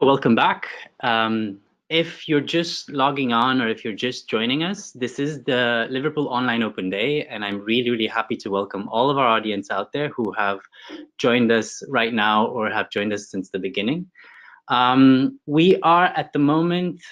Welcome back. If you're just logging on or if you're just joining us, this is the Liverpool Online Open Day, and I'm really happy to welcome all of our audience out there who have joined us right now or have joined us since the beginning. We are at the moment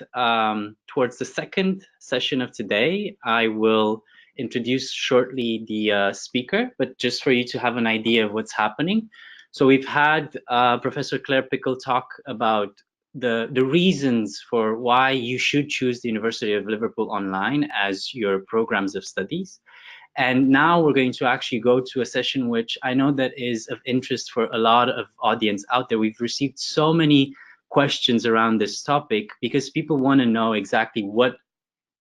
towards the second session of today. I will introduce shortly the speaker, but just for you to have an idea of what's happening. So we've had Professor Claire Pickle talk about the reasons for why you should choose the University of Liverpool Online as your programs of studies. And now we're going to actually go to a session which I know that is of interest for a lot of audience out there. We've received so many questions around this topic because people want to know exactly what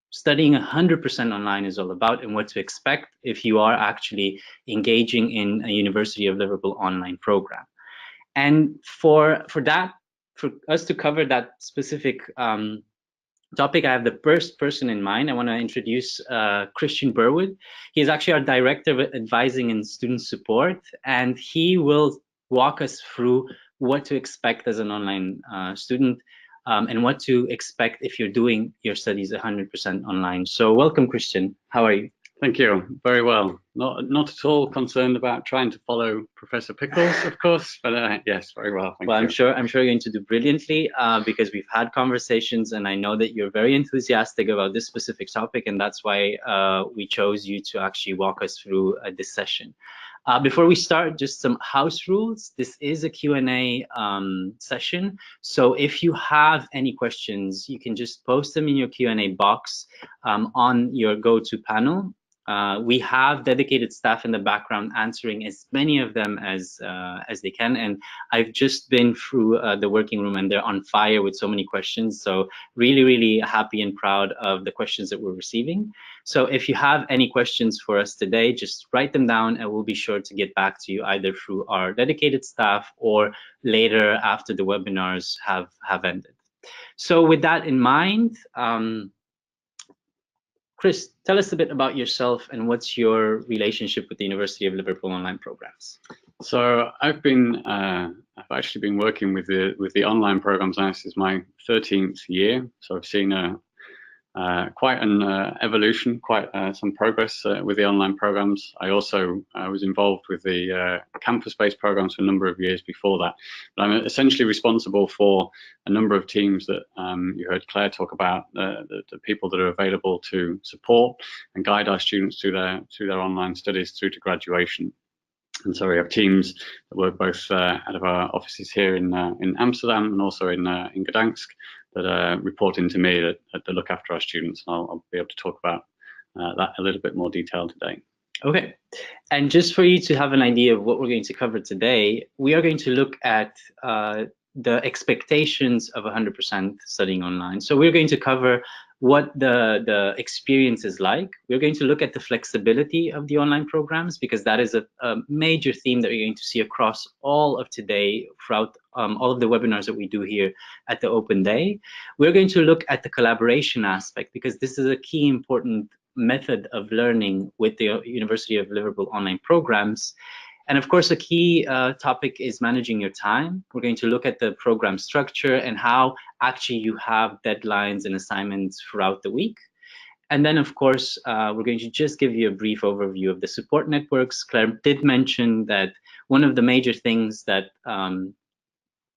studying 100% online is all about and what to expect if you are actually engaging in a University of Liverpool online program. And for us to cover that specific topic, I have the first person in mind. I want to introduce Christian Burwood. He's actually our Director of Advising and Student Support, and he will walk us through what to expect as an online student and what to expect if you're doing your studies 100% online. So welcome, Christian. How are you? Thank you. Very well. Not at all concerned about trying to follow Professor Pickles, of course, but yes, very well. Thank you. I'm sure you're going to do brilliantly because we've had conversations, and I know that you're very enthusiastic about this specific topic, and that's why we chose you to actually walk us through this session. Before we start, just some house rules. This is a Q&A session, so if you have any questions, you can just post them in your Q&A box on your go-to panel. We have dedicated staff in the background answering as many of them as they can, and I've just been through the working room and they're on fire with so many questions, so really happy and proud of the questions that we're receiving. So if you have any questions for us today, just write them down and we'll be sure to get back to you either through our dedicated staff or later after the webinars have ended. So with that in mind, Chris, tell us a bit about yourself and what's your relationship with the University of Liverpool online programs. So I've actually been working with the online programs now. This is my 13th year, so I've seen quite an evolution, quite some progress with the online programs. I also was involved with the campus-based programs for a number of years before that. But I'm essentially responsible for a number of teams that you heard Claire talk about, the people that are available to support and guide our students through their online studies through to graduation. And so we have teams that work both out of our offices here in Amsterdam and also in Gdansk that report into me that look after our students. And I'll be able to talk about that a little bit more detail today. Okay, and just for you to have an idea of what we're going to cover today, we are going to look at the expectations of 100% studying online. So we're going to cover what the experience is like. We're going to look at the flexibility of the online programs because that is a major theme that you're going to see across all of today throughout all of the webinars that we do here at the Open Day. We're going to look at the collaboration aspect because this is a key important method of learning with the University of Liverpool online programs. And of course, a key topic is managing your time. We're going to look at the program structure and how actually you have deadlines and assignments throughout the week. And then, of course, we're going to just give you a brief overview of the support networks. Claire did mention that one of the major things that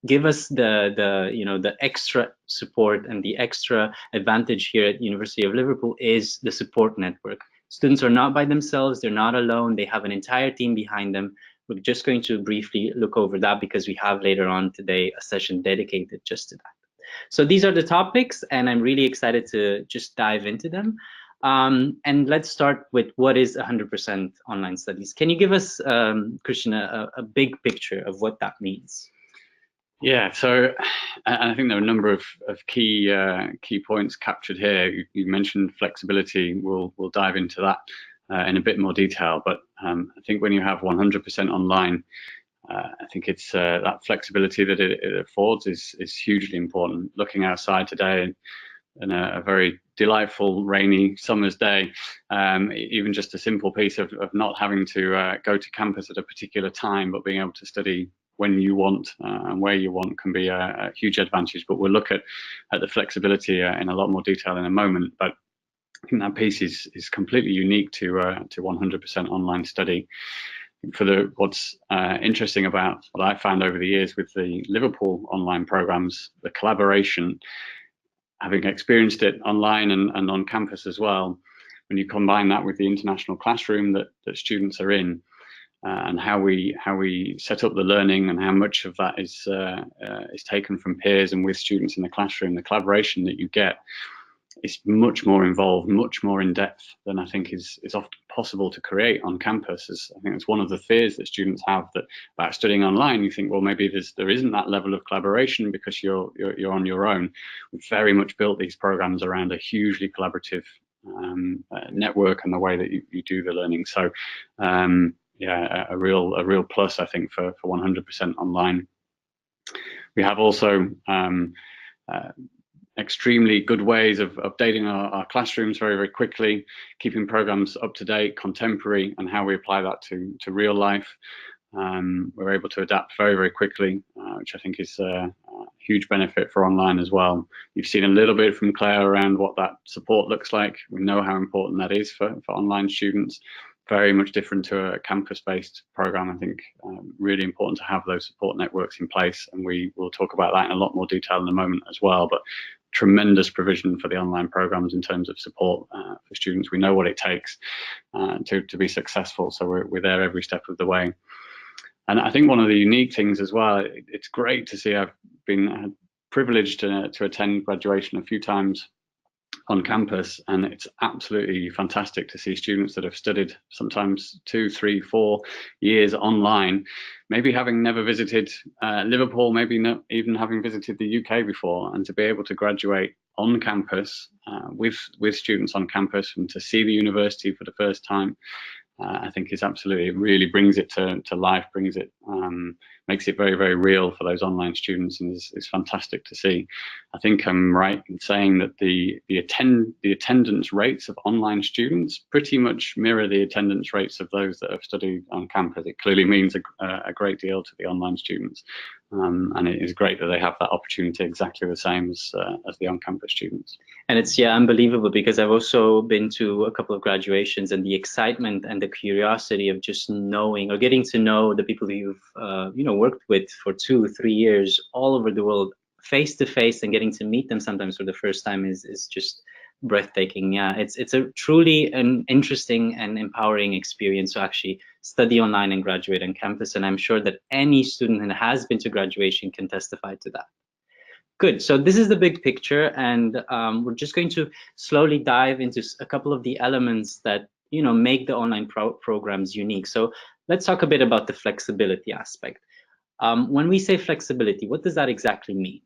give us the extra support and the extra advantage here at University of Liverpool is the support network. Students are not by themselves, they're not alone, they have an entire team behind them. We're just going to briefly look over that because we have later on today a session dedicated just to that. So these are the topics and I'm really excited to just dive into them. And let's start with what is 100% online studies. Can you give us, Christian, a big picture of what that means? Yeah, so I think there are a number of key points captured here. You mentioned flexibility. We'll dive into that in a bit more detail. But I think when you have 100% online, I think it's that flexibility that it affords is hugely important. Looking outside today in a very delightful rainy summer's day, even just a simple piece of not having to go to campus at a particular time, but being able to study when you want and where you want can be a huge advantage. But we'll look at the flexibility in a lot more detail in a moment. But I think that piece is completely unique to 100% online study. What's interesting about what I found over the years with the Liverpool online programs, the collaboration, having experienced it online and on campus as well, when you combine that with the international classroom that students are in, and how we set up the learning and how much of that is taken from peers and with students in the classroom, the collaboration that you get is much more involved, much more in depth than I think is often possible to create on campus. I think it's one of the fears that students have about studying online. You think, well, maybe there isn't that level of collaboration because you're on your own. We've very much built these programs around a hugely collaborative network and the way that you do the learning. So yeah, a real plus, I think, for 100% online. We have also extremely good ways of updating our classrooms very, very quickly, keeping programs up to date, contemporary, and how we apply that to real life. We're able to adapt very, very quickly, which I think is a huge benefit for online as well. You've seen a little bit from Claire around what that support looks like. We know how important that is for online students. Very much different to a campus-based program. I think really important to have those support networks in place, and we will talk about that in a lot more detail in a moment as well. But tremendous provision for the online programs in terms of support for students. We know what it takes to be successful, so we're there every step of the way. And I think one of the unique things as well, it's great to see. I've been privileged to attend graduation a few times on campus, and it's absolutely fantastic to see students that have studied sometimes 2, 3, 4 years online, maybe having never visited Liverpool, maybe not even having visited the UK before, and to be able to graduate on campus with students on campus and to see the university for the first time, I think is absolutely, really brings it to life, brings it, makes it very, very real for those online students, and is fantastic to see. I think I'm right in saying that the attendance rates of online students pretty much mirror the attendance rates of those that have studied on campus. It clearly means a great deal to the online students, and it is great that they have that opportunity exactly the same as the on-campus students. And it's, yeah, unbelievable, because I've also been to a couple of graduations, and the excitement and the curiosity of just knowing or getting to know the people who you've worked with for 2 or 3 years all over the world face to face, and getting to meet them sometimes for the first time is just breathtaking. Yeah, it's a truly an interesting and empowering experience to actually study online and graduate on campus, and I'm sure that any student that has been to graduation can testify to that. Good. So this is the big picture, and we're just going to slowly dive into a couple of the elements that make the online programs unique. So let's talk a bit about the flexibility aspect. When we say flexibility, what does that exactly mean?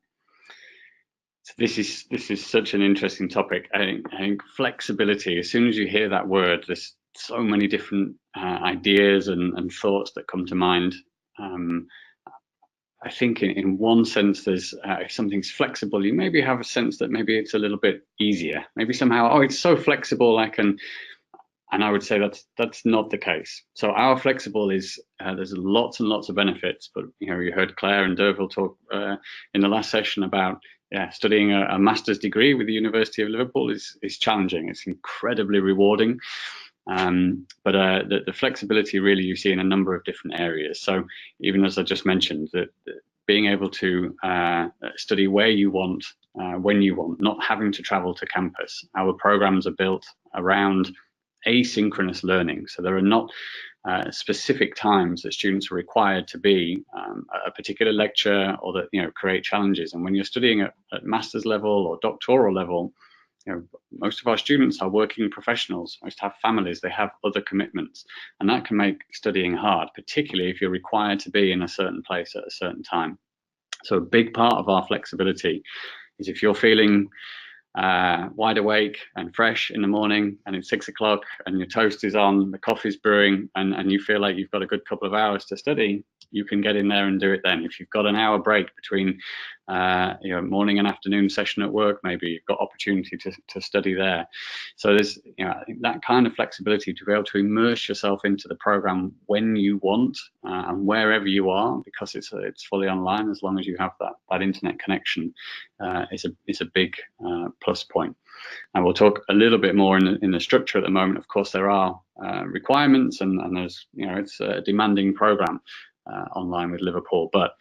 So this is such an interesting topic. I think flexibility, as soon as you hear that word, there's so many different ideas and thoughts that come to mind. I think in one sense, there's if something's flexible, you maybe have a sense that maybe it's a little bit easier. Maybe somehow, oh, it's so flexible, I can. And I would say that's not the case. So our flexible is there's lots and lots of benefits, but you heard Claire and Derville talk in the last session about studying a master's degree with the University of Liverpool is challenging. It's incredibly rewarding, but the flexibility really you see in a number of different areas. So even as I just mentioned, that being able to study where you want, when you want, not having to travel to campus. Our programs are built around asynchronous learning, so there are not specific times that students are required to be at a particular lecture or that create challenges. And when you're studying at master's level or doctoral level, most of our students are working professionals, most have families, they have other commitments, and that can make studying hard, particularly if you're required to be in a certain place at a certain time. So a big part of our flexibility is if you're feeling wide awake and fresh in the morning, and it's 6 o'clock and your toast is on, the coffee's brewing, and you feel like you've got a good couple of hours to study, you can get in there and do it then. If you've got an hour break between morning and afternoon session at work, maybe you've got opportunity to study there. So there's, I think that kind of flexibility to be able to immerse yourself into the program when you want and wherever you are, because it's fully online, as long as you have that internet connection, is a big plus point. And we'll talk a little bit more in the structure at the moment. Of course, there are requirements, and there's, it's a demanding program online with Liverpool, but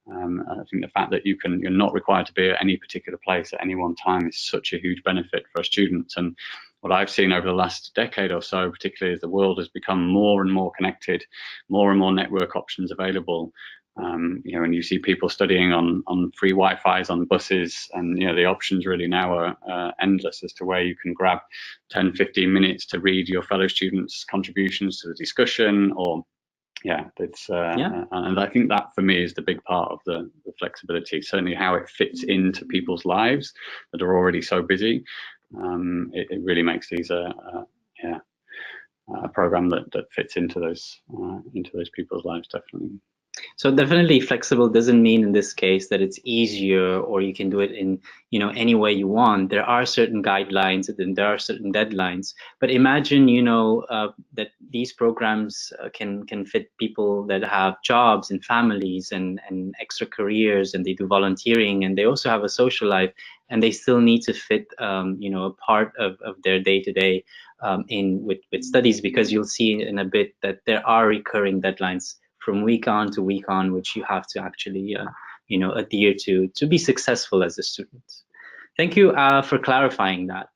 I think the fact that you're not required to be at any particular place at any one time is such a huge benefit for our students. And what I've seen over the last decade or so, particularly as the world has become more and more connected, more and more network options available, and you see people studying on free Wi-Fi's on buses, and the options really now are endless as to where you can grab 10-15 minutes to read your fellow students' contributions to the discussion, or and I think that for me is the big part of the flexibility. Certainly how it fits into people's lives that are already so busy. It really makes these a program that fits into those people's lives, definitely. So definitely flexible doesn't mean in this case that it's easier or you can do it in any way you want. There are certain guidelines and there are certain deadlines. But imagine that these programs can fit people that have jobs and families and extra careers, and they do volunteering, and they also have a social life, and they still need to fit a part of their day-to-day in with studies, because you'll see in a bit that there are recurring deadlines from week on to week on, which you have to actually, adhere to be successful as a student. Thank you for clarifying that.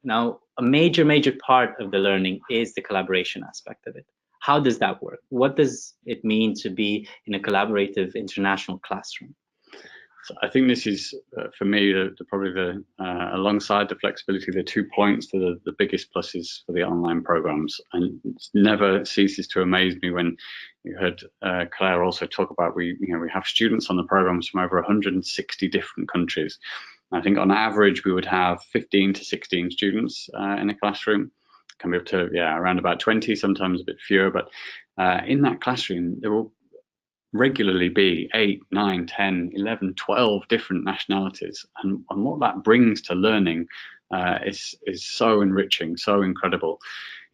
Now, a major part of the learning is the collaboration aspect of it. How does that work? What does it mean to be in a collaborative international classroom? So I think this is, for me, probably alongside the flexibility, the 2 points to the biggest pluses for the online programs. And it never ceases to amaze me when you heard Claire also talk about we have students on the programs from over 160 different countries. I think on average we would have 15 to 16 students in a classroom. Can be up to around about 20, sometimes a bit fewer. But in that classroom, there will regularly be 8, 9, 10, 11, 12 different nationalities, and what that brings to learning is so enriching, so incredible.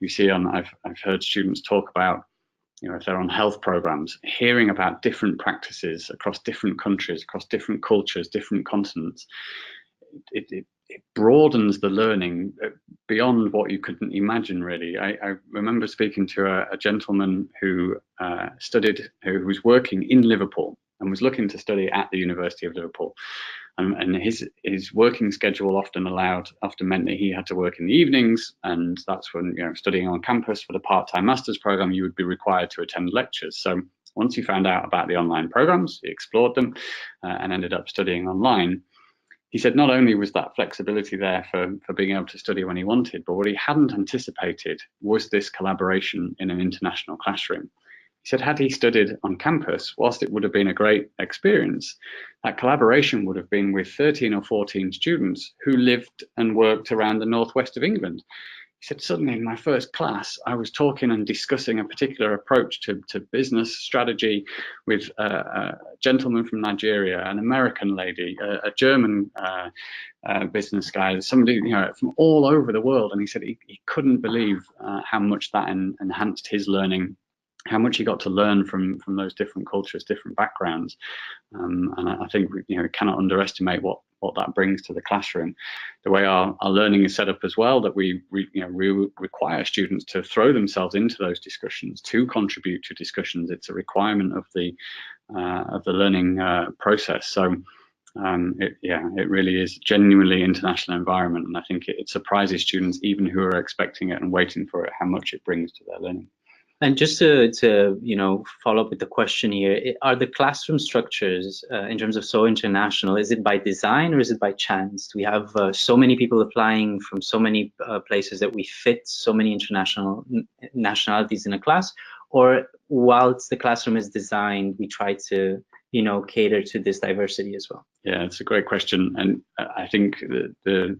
You see, I've heard students talk about, if they're on health programs, hearing about different practices across different countries, across different cultures, different continents. It broadens the learning beyond what you couldn't imagine, really. I remember speaking to a gentleman who who was working in Liverpool and was looking to study at the University of Liverpool. And his working schedule often meant that he had to work in the evenings, and that's when, studying on campus for the part-time master's program, you would be required to attend lectures. So once he found out about the online programs, he explored them and ended up studying online. He said not only was that flexibility there for being able to study when he wanted, but what he hadn't anticipated was this collaboration in an international classroom. He said had he studied on campus, whilst it would have been a great experience, that collaboration would have been with 13 or 14 students who lived and worked around the northwest of England. He said, suddenly in my first class, I was talking and discussing a particular approach to business strategy with a gentleman from Nigeria, an American lady, a German business guy, somebody from all over the world. And he said he couldn't believe how much that enhanced his learning, how much he got to learn from those different cultures, different backgrounds. And I think we cannot underestimate what that brings to the classroom. The way our learning is set up as well, that we require students to throw themselves into those discussions, to contribute to discussions. It's a requirement of the learning process. So it really is genuinely international environment, and I think it surprises students, even who are expecting it and waiting for it, how much it brings to their learning. And just to follow up with the question here, are the classroom structures in terms of so international, is it by design or is it by chance? Do we have so many people applying from so many places that we fit so many international nationalities in a class? Or whilst the classroom is designed, we try to cater to this diversity as well? Yeah, it's a great question. And I think the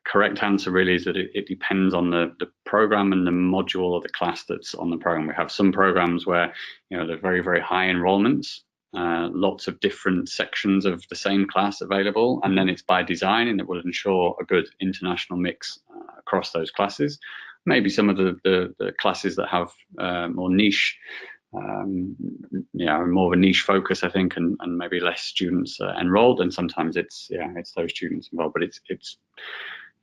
correct answer really is that it depends on the program and the module or the class that's on the program. We have some programs where, you know, they're very, very high enrollments, lots of different sections of the same class available, and then it's by design, and it will ensure a good international mix across those classes. Maybe some of the classes that have more niche, yeah, more of a niche focus, I think, and maybe less students enrolled, and sometimes it's those students involved. But it's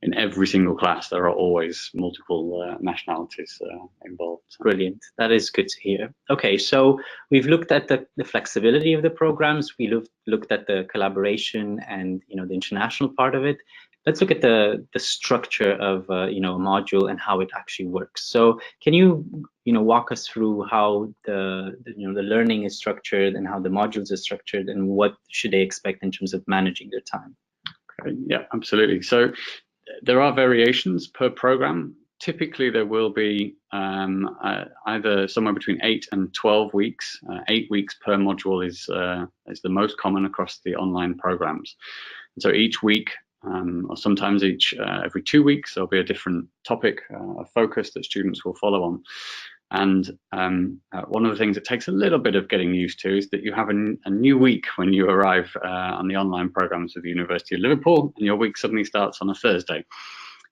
in every single class there are always multiple nationalities involved. Brilliant. That is good to hear. Okay, so we've looked at the flexibility of the programs. We looked at the collaboration and, you know, the international part of it. Let's look at the structure of you know, a module and how it actually works. So can you walk us through how the learning is structured and how the modules are structured, and what should they expect in terms of managing their time? Okay, yeah, absolutely. So there are variations per program. Typically, there will be either somewhere between 8 and 12 weeks. 8 weeks per module is the most common across the online programs. And so each week, or sometimes every 2 weeks, there'll be a different topic, a focus that students will follow on. And one of the things that takes a little bit of getting used to is that you have a new week when you arrive on the online programs of the University of Liverpool, and your week suddenly starts on a Thursday.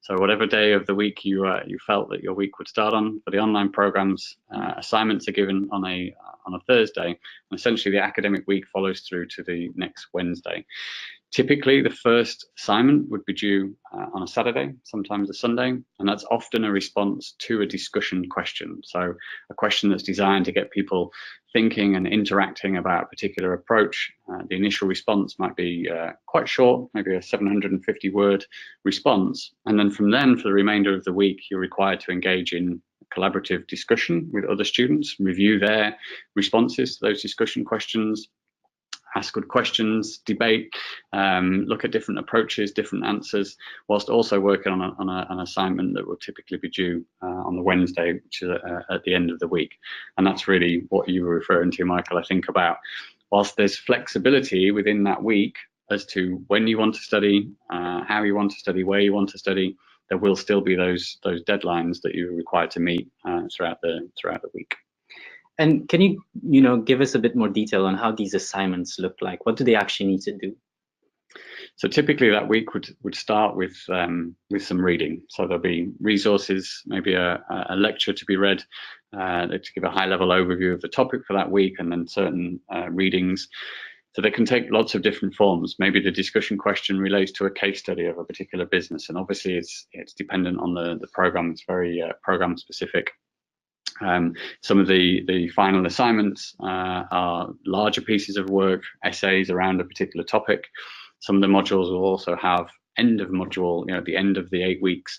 So whatever day of the week you felt that your week would start on, for the online programs, assignments are given on a Thursday, and essentially the academic week follows through to the next Wednesday. Typically, the first assignment would be due on a Saturday, sometimes a Sunday, and that's often a response to a discussion question. So a question that's designed to get people thinking and interacting about a particular approach. The initial response might be quite short, maybe a 750-word response. And then from then, for the remainder of the week, you're required to engage in collaborative discussion with other students, review their responses to those discussion questions, ask good questions, debate, look at different approaches, different answers, whilst also working on an assignment that will typically be due on the Wednesday, which is at the end of the week. And that's really what you were referring to, Michael, I think, about whilst there's flexibility within that week as to when you want to study, how you want to study, where you want to study, there will still be those deadlines that you're required to meet throughout the week. And can you, give us a bit more detail on how these assignments look like? What do they actually need to do? So typically that week would start with some reading. So there'll be resources, maybe a lecture to be read to give a high-level overview of the topic for that week, and then certain readings. So they can take lots of different forms. Maybe the discussion question relates to a case study of a particular business, and obviously it's dependent on the program. It's very program specific. Some of the final assignments are larger pieces of work, essays around a particular topic. Some of the modules will also have end of module, at the end of the 8 weeks,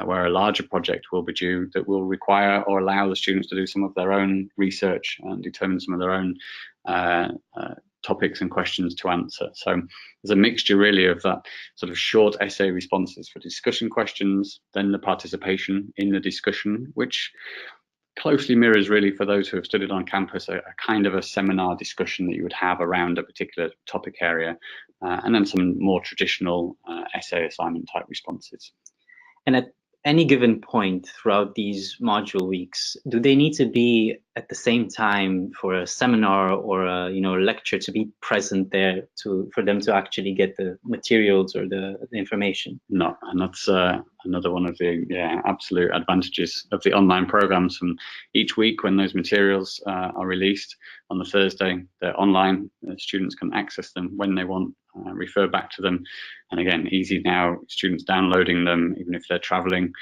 where a larger project will be due that will require or allow the students to do some of their own research and determine some of their own topics and questions to answer. So there's a mixture really of that sort of short essay responses for discussion questions, then the participation in the discussion, which closely mirrors really, for those who have studied on campus, a kind of a seminar discussion that you would have around a particular topic area, and then some more traditional essay assignment type responses. And at any given point throughout these module weeks, do they need to be at the same time for a seminar or a lecture to be present there for them to actually get the materials or the information? No, and that's another one of the absolute advantages of the online programs. From each week when those materials are released on the Thursday, they're online. Students can access them when they want, refer back to them, and again, easy now. Students downloading them, even if they're traveling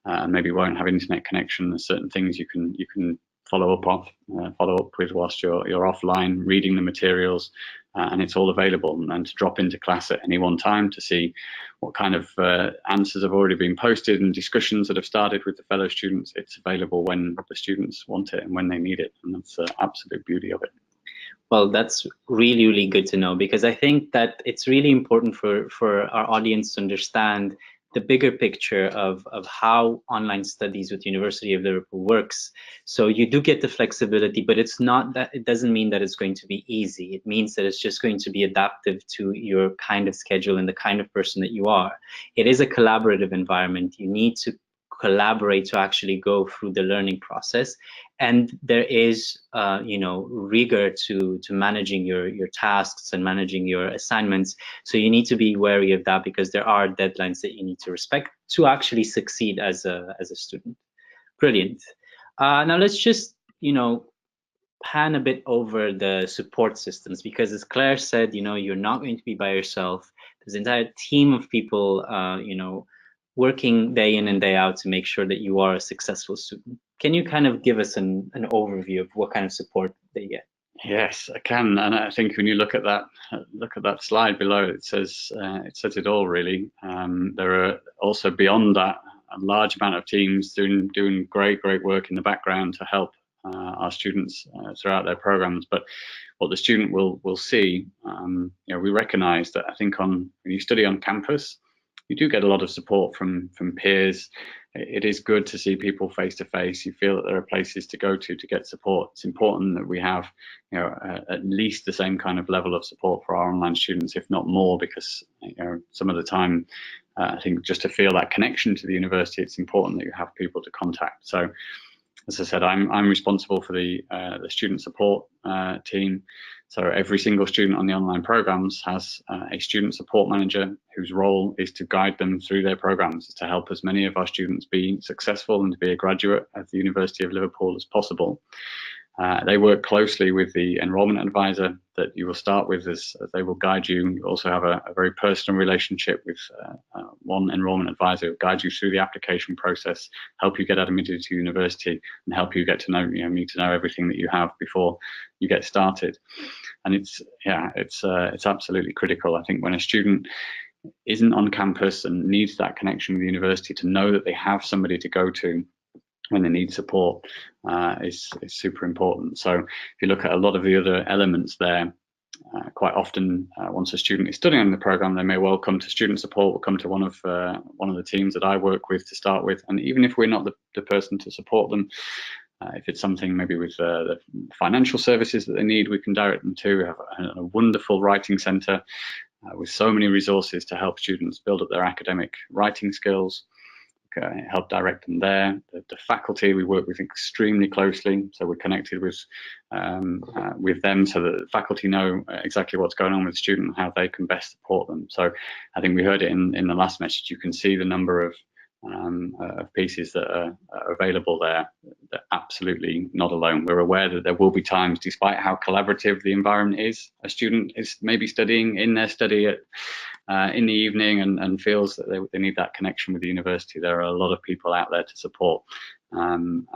and maybe won't have internet connection. There's certain things you can follow up with whilst you're offline, reading the materials, and it's all available. And to drop into class at any one time to see what kind of answers have already been posted and discussions that have started with the fellow students, it's available when the students want it and when they need it, and that's the absolute beauty of it. Well, that's really, really good to know, because I think that it's really important for our audience to understand the bigger picture of how online studies with University of Liverpool works. So you do get the flexibility, but it's not that, it doesn't mean that it's going to be easy. It means that it's just going to be adaptive to your kind of schedule and the kind of person that you are. It is a collaborative environment. You need to collaborate to actually go through the learning process, and there is rigor to managing your tasks and managing your assignments. So you need to be wary of that, because there are deadlines that you need to respect to actually succeed as a student. Brilliant. Now let's just pan a bit over the support systems, because as Claire said, you're not going to be by yourself. There's an entire team of people working day in and day out to make sure that you are a successful student. Can you kind of give us an overview of what kind of support they get? Yes, I can, and I think when you look at that slide below, it says it all really. There are also beyond that a large amount of teams doing great work in the background to help our students throughout their programs. But what the student will see, we recognise that I think when you study on campus, you do get a lot of support from peers. It is good to see people face to face. You feel that there are places to go to get support. It's important that we have, at least the same kind of level of support for our online students, if not more, because some of the time, I think just to feel that connection to the university, it's important that you have people to contact. So, as I said, I'm responsible for the student support team. So every single student on the online programs has a student support manager whose role is to guide them through their programs, to help as many of our students be successful and to be a graduate at the University of Liverpool as possible. They work closely with the enrollment advisor that you will start with, as they will guide you. You also have a very personal relationship with one enrollment advisor who guides you through the application process, help you get admitted to university, and help you get to know, need to know everything that you have before you get started. And it's absolutely critical. I think when a student isn't on campus and needs that connection with the university, to know that they have somebody to go to when they need support is super important. So if you look at a lot of the other elements there, quite often once a student is studying in the program, they may well come to student support, or come to one of the teams that I work with to start with. And even if we're not the person to support them, if it's something maybe with the financial services that they need, we can direct them to. We have a wonderful writing centre with so many resources to help students build up their academic writing skills. Help direct them there. The faculty we work with extremely closely, so we're connected with them, so that the faculty know exactly what's going on with the student and how they can best support them. So I think we heard it in the last message. You can see the number of pieces that are available there. They're absolutely not alone. We're aware that there will be times, despite how collaborative the environment is, a student is maybe studying in their study in the evening and feels that they need that connection with the university. There are a lot of people out there to support, and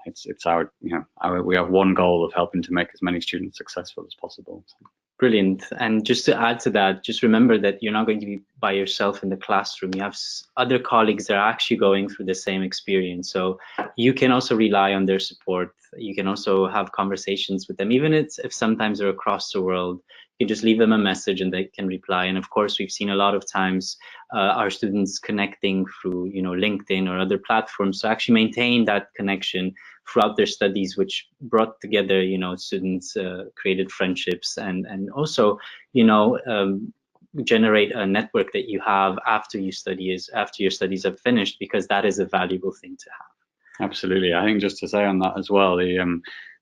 it's our we have one goal of helping to make as many students successful as possible. Brilliant. And just to add to that, just remember that you're not going to be by yourself in the classroom. You have other colleagues that are actually going through the same experience. So you can also rely on their support. You can also have conversations with them, even if sometimes they're across the world. You just leave them a message and they can reply. And of course, we've seen a lot of times our students connecting through, LinkedIn or other platforms to actually maintain that connection throughout their studies, which brought together, students, created friendships, and also, generate a network that you have after your studies have finished, because that is a valuable thing to have. Absolutely. I think just to say on that as well,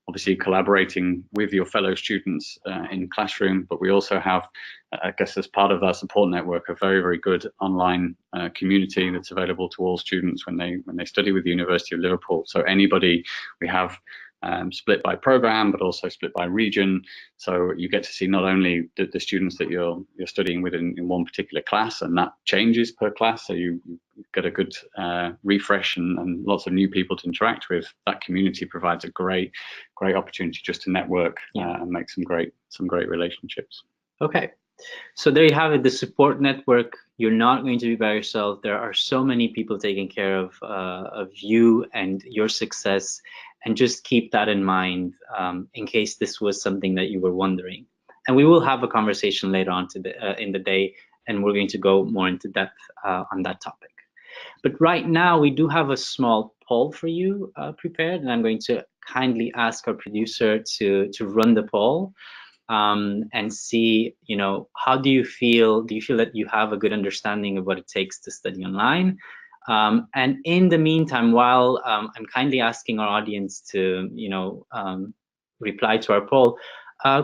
obviously collaborating with your fellow students in classroom, but we also have, I guess, as part of our support network, a very good online community that's available to all students when they study with the University of Liverpool. So anybody, we have split by program, but also split by region. So you get to see not only the students that you're studying with in one particular class, and that changes per class. So you get a good refresh and lots of new people to interact with. That community provides a great opportunity just to network and make some great relationships. Okay. So there you have it, the support network. You're not going to be by yourself. There are so many people taking care of you and your success, and just keep that in mind in case this was something that you were wondering. And we will have a conversation later on in the day, and we're going to go more into depth on that topic. But right now we do have a small poll for you prepared, and I'm going to kindly ask our producer to run the poll and see, you know, how do you feel? Do you feel that you have a good understanding of what it takes to study online? And in the meantime, while I'm kindly asking our audience to, you know, reply to our poll,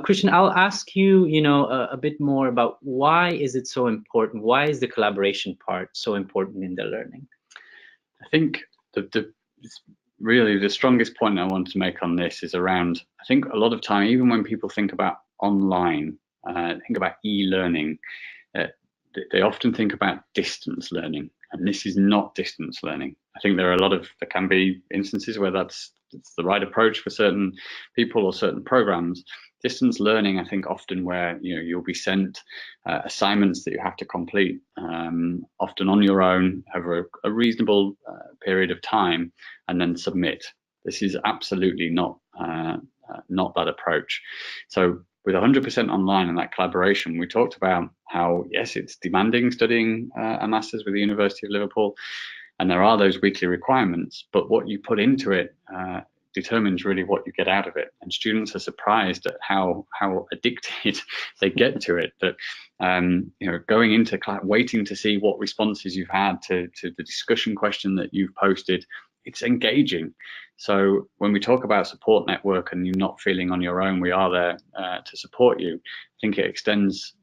Christian, I'll ask you, you know, a bit more about why is it so important? Why is the collaboration part so important in the learning? I think really the strongest point I want to make on this is around, I think a lot of time, even when people think about online, think about e-learning, they often think about distance learning, and this is not distance learning. I think there can be instances where it's the right approach for certain people or certain programs. Distance learning, I think, often where you'll be sent assignments that you have to complete, often on your own over a reasonable period of time, and then submit. This is absolutely not that approach. So with 100% online and that collaboration, we talked about how, yes, it's demanding studying a master's with the University of Liverpool, and there are those weekly requirements, but what you put into it determines really what you get out of it. And students are surprised at how addicted they get to it, that going into class, waiting to see what responses you've had to the discussion question that you've posted, it's engaging. So when we talk about support network and you're not feeling on your own, we are there to support you. I think it extends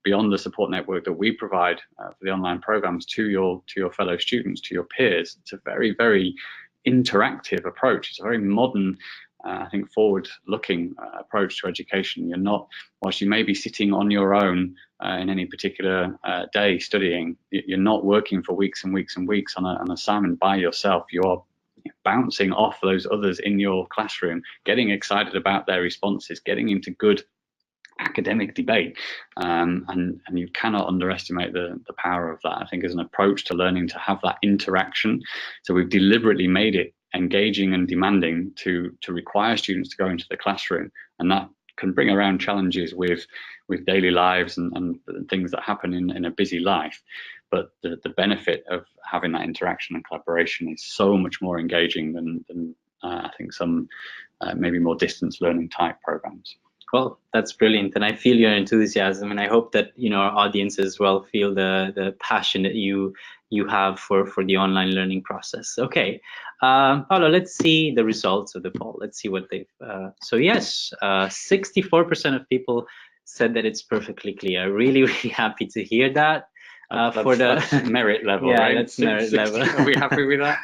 beyond the support network that we provide for the online programs to your fellow students, to your peers. It's a very, very interactive approach. It's a very modern, I think, forward-looking approach to education. You're not, whilst you may be sitting on your own in any particular day studying, you're not working for weeks and weeks and weeks on an assignment by yourself. You are bouncing off those others in your classroom, getting excited about their responses, getting into good academic debate, and you cannot underestimate the power of that, I think, as an approach to learning, to have that interaction. So we've deliberately made it engaging and demanding to require students to go into the classroom, and that can bring around challenges with daily lives and things that happen in a busy life. But the benefit of having that interaction and collaboration is so much more engaging than I think some maybe more distance learning type programs. Well, that's brilliant, and I feel your enthusiasm, and I hope that our audience as well feel the passion that you have for the online learning process. Okay, Paolo, let's see the results of the poll. Let's see what they've. So yes, 64% of people said that it's perfectly clear. Really, really happy to hear that. That's merit level, yeah, right? That's merit level. Are we happy with that?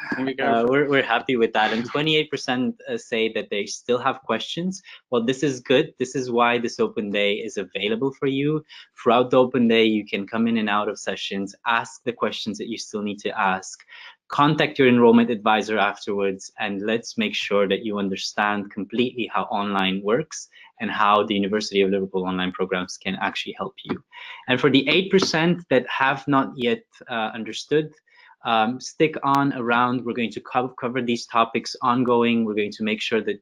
We're happy with that, and 28% say that they still have questions. Well, this is good. This is why this open day is available for you. Throughout the open day, you can come in and out of sessions, ask the questions that you still need to ask, contact your enrollment advisor afterwards, and let's make sure that you understand completely how online works and how the University of Liverpool online programs can actually help you. And for the 8% that have not yet understood, stick on around. We're going to cover these topics ongoing. We're going to make sure that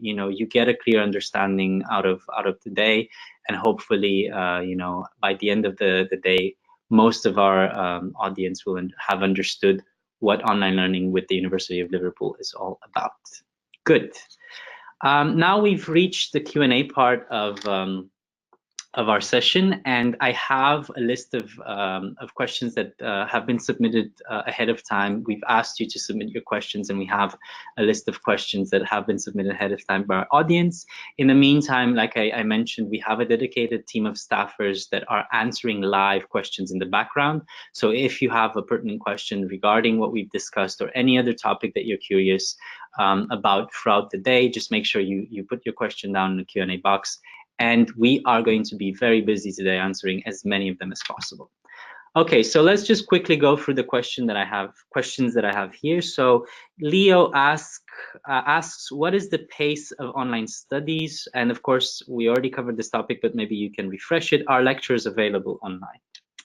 you get a clear understanding out of the day, and hopefully by the end of the day, most of our audience will have understood what online learning with the University of Liverpool is all about. Good. Now we've reached the Q&A part of our session, and I have a list of questions that have been submitted ahead of time. We've asked you to submit your questions, and we have a list of questions that have been submitted ahead of time by our audience. In the meantime, like I mentioned, we have a dedicated team of staffers that are answering live questions in the background. So if you have a pertinent question regarding what we've discussed or any other topic that you're curious about throughout the day, just make sure you put your question down in the Q&A box. And we are going to be very busy today answering as many of them as possible. Okay, so let's just quickly go through the questions that I have here. So Leo asks, what is the pace of online studies? And of course, we already covered this topic, but maybe you can refresh it. Are lectures available online?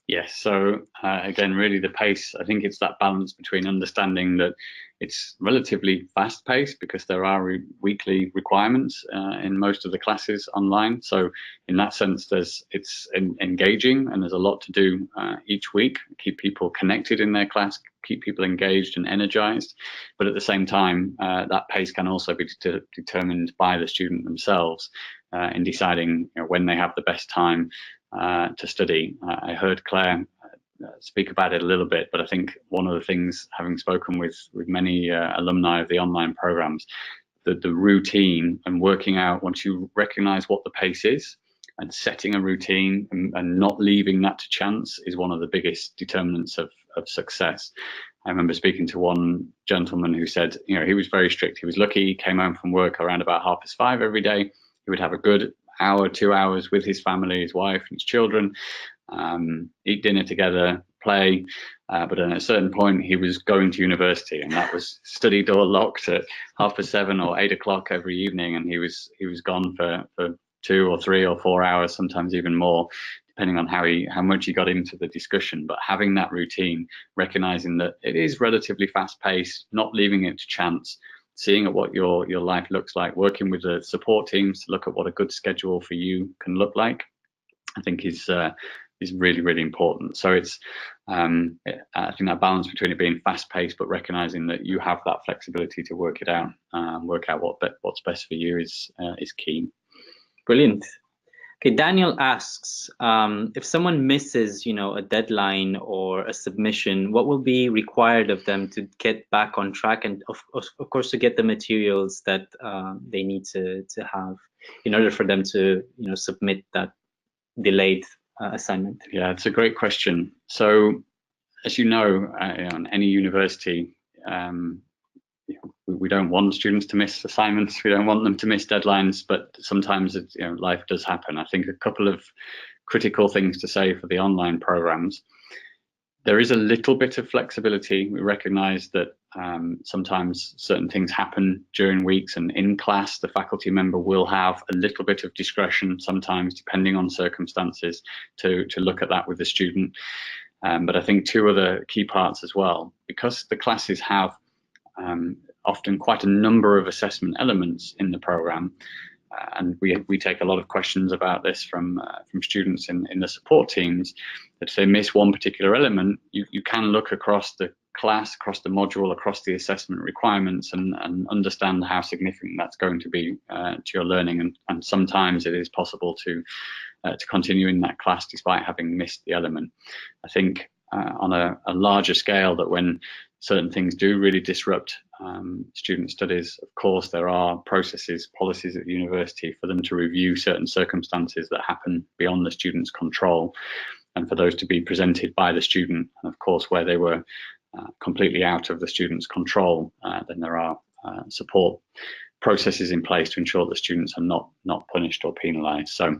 Yes, so again, really the pace, I think it's that balance between understanding that It's relatively fast paced because there are weekly requirements in most of the classes online. So in that sense, it's engaging, and there's a lot to do each week. Keep people connected in their class, keep people engaged and energized. But at the same time, that pace can also be determined by the student themselves in deciding when they have the best time to study. I heard Claire speak about it a little bit, but I think one of the things, having spoken with many alumni of the online programs, the routine and working out, once you recognize what the pace is and setting a routine and not leaving that to chance, is one of the biggest determinants of success. I remember speaking to one gentleman who said, he was very strict. He was lucky. He came home from work around about 5:30 every day. He would have a good hour, 2 hours with his family, his wife and his children, eat dinner together, play, but then at a certain point he was going to university, and that was study door locked at 7:30 or 8 o'clock every evening, and he was gone for 2 or 3 or 4 hours, sometimes even more, depending on how much he got into the discussion. But having that routine, recognizing that it is relatively fast paced, not leaving it to chance, seeing at what your life looks like, working with the support teams to look at what a good schedule for you can look like, I think is really, really important. So it's I think that balance between it being fast paced but recognizing that you have that flexibility to work it out, work out what's best for you is key. Brilliant. Okay, Daniel asks, if someone misses, a deadline or a submission, what will be required of them to get back on track, and of course to get the materials that they need to have in order for them to, submit that delayed assignment? Yeah, it's a great question. So, as you know, in any university, we don't want students to miss assignments. We don't want them to miss deadlines, but sometimes life does happen. I think a couple of critical things to say for the online programs. There is a little bit of flexibility. We recognize that sometimes certain things happen during weeks, and in class, the faculty member will have a little bit of discretion sometimes, depending on circumstances, to look at that with the student. But I think two other key parts as well, because the classes have often quite a number of assessment elements in the program, and we take a lot of questions about this from students in the support teams, that if they miss one particular element, you can look across the class, across the module, across the assessment requirements, and understand how significant that's going to be to your learning. And sometimes it is possible to continue in that class despite having missed the element. I think on a larger scale, that when certain things do really disrupt student studies, of course there are processes, policies at the university for them to review certain circumstances that happen beyond the student's control, and for those to be presented by the student. And of course, where they were completely out of the student's control, then there are support processes in place to ensure that students are not punished or penalised. So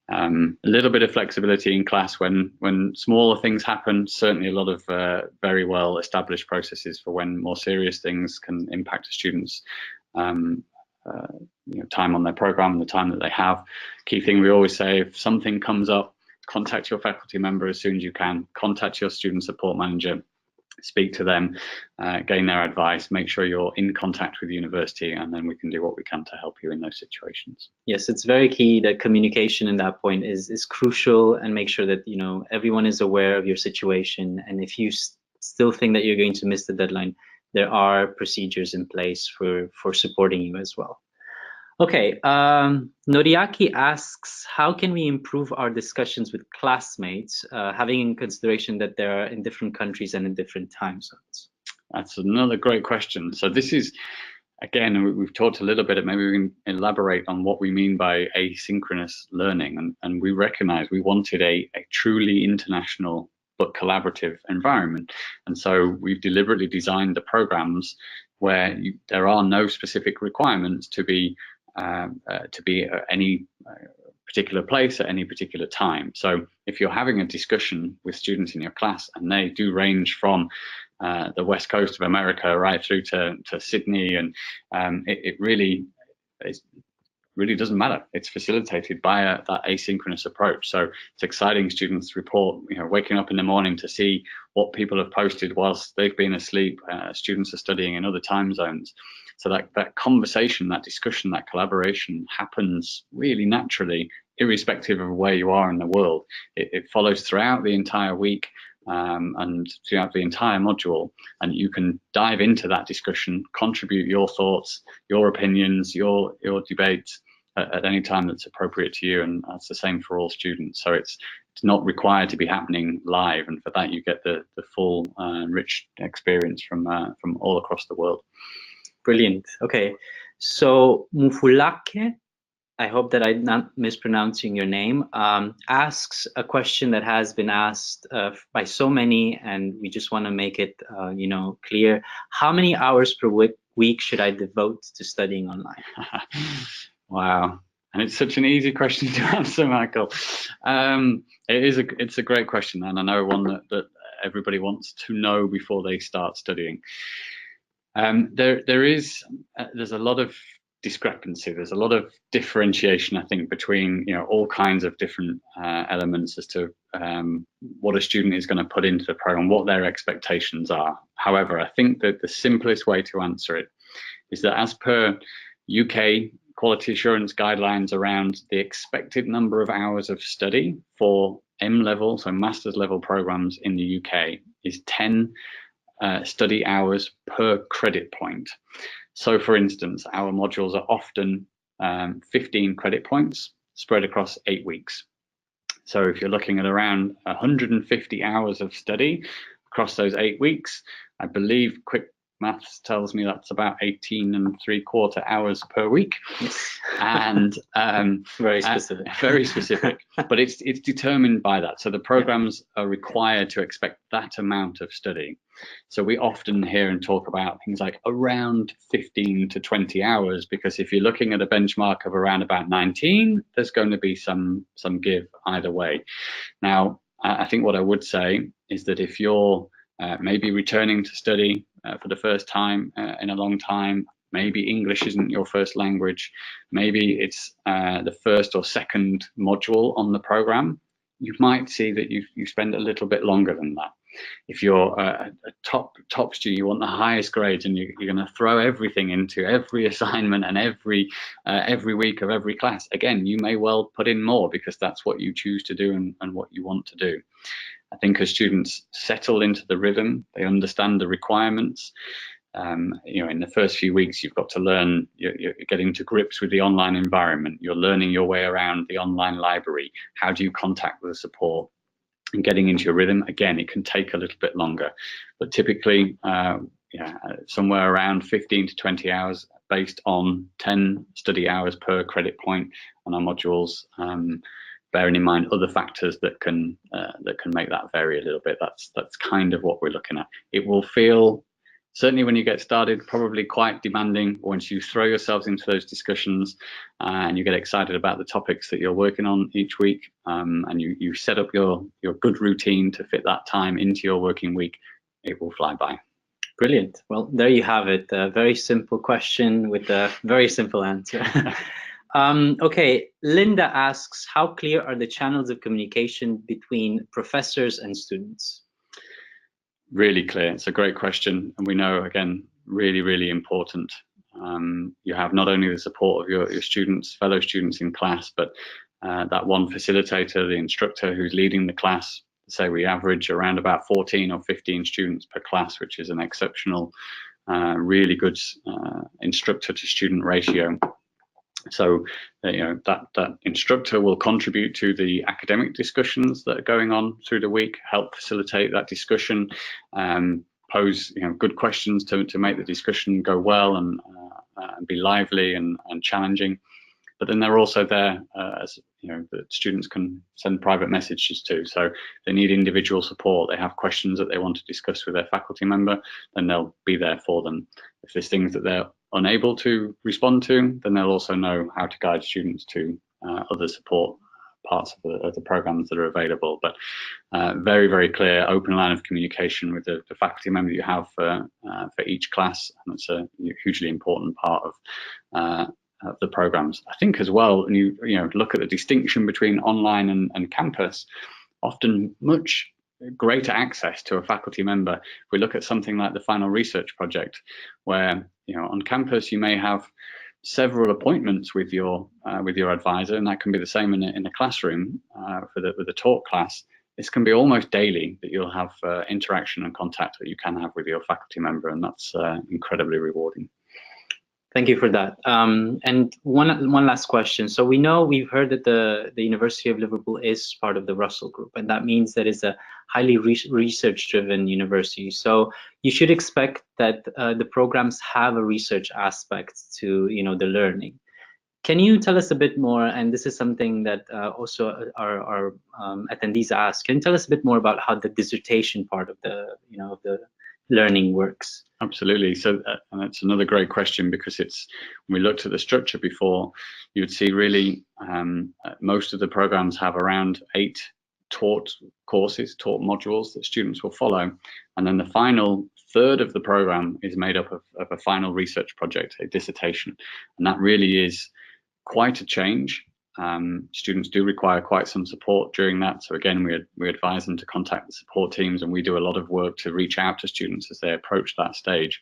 a little bit of flexibility in class when smaller things happen. Certainly a lot of very well established processes for when more serious things can impact a student's time on their program and the time that they have. Key thing we always say, if something comes up, contact your faculty member as soon as you can. Contact your student support manager. Speak to them, gain their advice, make sure you're in contact with the university, and then we can do what we can to help you in those situations. Yes, it's very key that communication in that point is crucial, and make sure that everyone is aware of your situation. And if you still think that you're going to miss the deadline, there are procedures in place for supporting you as well. Okay, Noriaki asks, how can we improve our discussions with classmates, having in consideration that they are in different countries and in different time zones? That's another great question. So this is, again, we've talked a little bit, maybe we can elaborate on what we mean by asynchronous learning. And we recognize we wanted a truly international but collaborative environment. And so we've deliberately designed the programs where there are no specific requirements to be at any particular place at any particular time. So if you're having a discussion with students in your class, and they do range from the west coast of America right through to Sydney, and it really is really doesn't matter. It's facilitated by that asynchronous approach. So it's exciting. Students report, waking up in the morning to see what people have posted whilst they've been asleep. Students are studying in other time zones. So that conversation, that discussion, that collaboration happens really naturally, irrespective of where you are in the world. It follows throughout the entire week. And throughout the entire module, and you can dive into that discussion, contribute your thoughts, your opinions, your debates at any time that's appropriate to you, and that's the same for all students. So it's not required to be happening live, and for that you get the full rich experience from all across the world. Brilliant. Okay, so Mufulake, I hope that I'm not mispronouncing your name, asks a question that has been asked by so many, and we just want to make it, clear. How many hours per week should I devote to studying online? Wow, and it's such an easy question to answer, Michael. It's a great question, and I know one that everybody wants to know before they start studying. There's a lot of discrepancy. There's a lot of differentiation, I think, between all kinds of different elements as to what a student is going to put into the program, what their expectations are. However, I think that the simplest way to answer it is that as per UK quality assurance guidelines around the expected number of hours of study for M level, so master's level programs in the UK, is 10 study hours per credit point. So for instance, our modules are often 15 credit points spread across 8 weeks. So if you're looking at around 150 hours of study across those 8 weeks, I believe quick maths tells me that's about 18.75 hours per week. And very specific. Very specific. But it's determined by that. So the programs are required to expect that amount of study. So we often hear and talk about things like around 15 to 20 hours, because if you're looking at a benchmark of around about 19, there's going to be some give either way. Now, I think what I would say is that if you're maybe returning to study for the first time in a long time, maybe English isn't your first language, maybe it's the first or second module on the program, you might see that you spend a little bit longer than that. If you're a top student, you want the highest grades, and you're going to throw everything into every assignment and every week of every class, again, you may well put in more because that's what you choose to do and what you want to do. I think as students settle into the rhythm, they understand the requirements. In the first few weeks, you've got to learn, you're getting to grips with the online environment. You're learning your way around the online library. How do you contact with the support? And getting into your rhythm, again, it can take a little bit longer. But typically, somewhere around 15 to 20 hours based on 10 study hours per credit point on our modules. Bearing in mind other factors that can make that vary a little bit. That's kind of what we're looking at. It will feel, certainly when you get started, probably quite demanding once you throw yourselves into those discussions and you get excited about the topics that you're working on each week, and you set up your good routine to fit that time into your working week. It will fly by. Brilliant. Well, there you have it. A very simple question with a very simple answer. Okay, Linda asks, how clear are the channels of communication between professors and students? Really clear. It's a great question, and we know, again, really, really important. You have not only the support of your students, fellow students in class, but that one facilitator, the instructor who's leading the class. Say we average around about 14 or 15 students per class, which is an exceptional, really good instructor to student ratio. So that instructor will contribute to the academic discussions that are going on through the week, help facilitate that discussion, pose good questions to make the discussion go well and be lively and challenging. But then they're also there as that students can send private messages to. So they need individual support. They have questions that they want to discuss with their faculty member, then they'll be there for them. If there's things that they're unable to respond to, then they'll also know how to guide students to other support parts of the programs that are available. But very, very clear open line of communication with the faculty member you have for each class, and it's a hugely important part of the programs. I think as well, and you know, look at the distinction between online and campus, often much greater access to a faculty member. If we look at something like the final research project, where, you know, on campus you may have several appointments with your advisor, and that can be the same in a classroom with a taught class. This can be almost daily that you'll have interaction and contact that you can have with your faculty member, and that's incredibly rewarding. Thank you for that. And one last question. So we've heard that the University of Liverpool is part of the Russell Group, and that means that it's a highly research-driven university. So you should expect that the programs have a research aspect to, you know, the learning. Can you tell us a bit more? And this is something that also our attendees ask. Can you tell us a bit more about how the dissertation part of the, you know, the learning works? Absolutely. So and that's another great question, because it's, when we looked at the structure before, you would see really most of the programs have around 8 taught courses, taught modules that students will follow, and then the final third of the program is made up of a final research project, a dissertation, and that really is quite a change. Students do require quite some support during that. So again, we advise them to contact the support teams, and we do a lot of work to reach out to students as they approach that stage.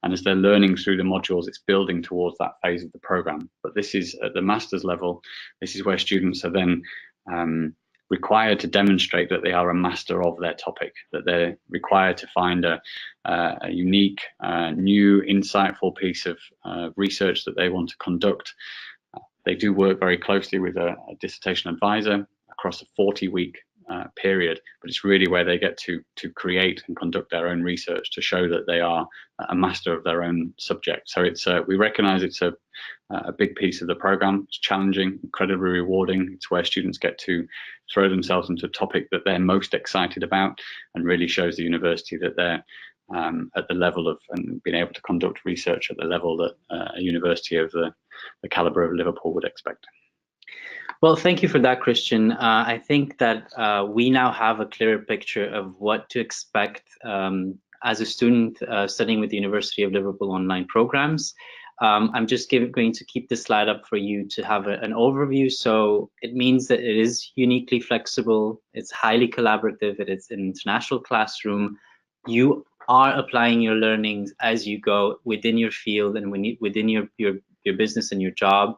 And as they're learning through the modules, it's building towards that phase of the program. But this is at the master's level. This is where students are then required to demonstrate that they are a master of their topic, that they're required to find a unique, new, insightful piece of research that they want to conduct. They do work very closely with a dissertation advisor across a 40-week period, but it's really where they get to create and conduct their own research to show that they are a master of their own subject. So it's we recognize it's a big piece of the program. It's challenging, incredibly rewarding. It's where students get to throw themselves into a topic that they're most excited about, and really shows the university that they're at the level of, and being able to conduct research at the level that a university of the caliber of Liverpool would expect. Well, thank you for that, Christian. I think that we now have a clearer picture of what to expect as a student studying with the University of Liverpool online programs. I'm just going to keep this slide up for you to have an overview. So it means that it is uniquely flexible, it's highly collaborative, it's an international classroom. You are applying your learnings as you go within your field and within your business and your job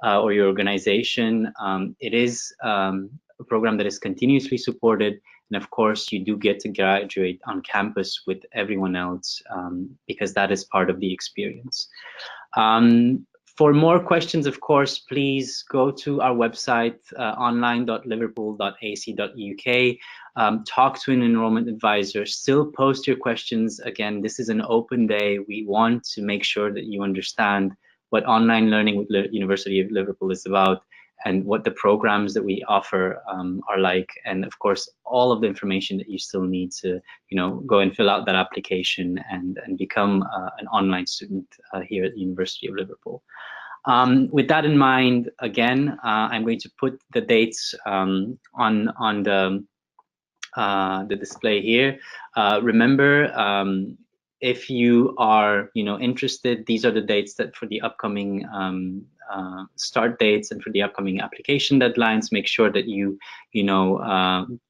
or your organization. It is a program that is continuously supported, and of course you do get to graduate on campus with everyone else because that is part of the experience. For more questions, of course, please go to our website, online.liverpool.ac.uk. Talk to an enrollment advisor. Still post your questions. Again, this is an open day. We want to make sure that you understand what online learning with the University of Liverpool is about, and what the programs that we offer are like, and of course all of the information that you still need to, you know, go and fill out that application and become an online student here at the University of Liverpool. With that in mind, again, I'm going to put the dates on the display here. Remember, if you are, you know, interested, these are the dates that for the upcoming start dates and for the upcoming application deadlines. Make sure that you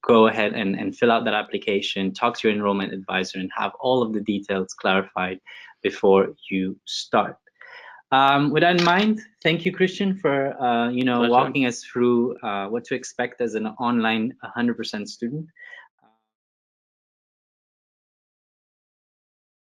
go ahead and fill out that application, talk to your enrollment advisor, and have all of the details clarified before you start. With that in mind, thank you, Christian, for walking us through what to expect as an online 100% student.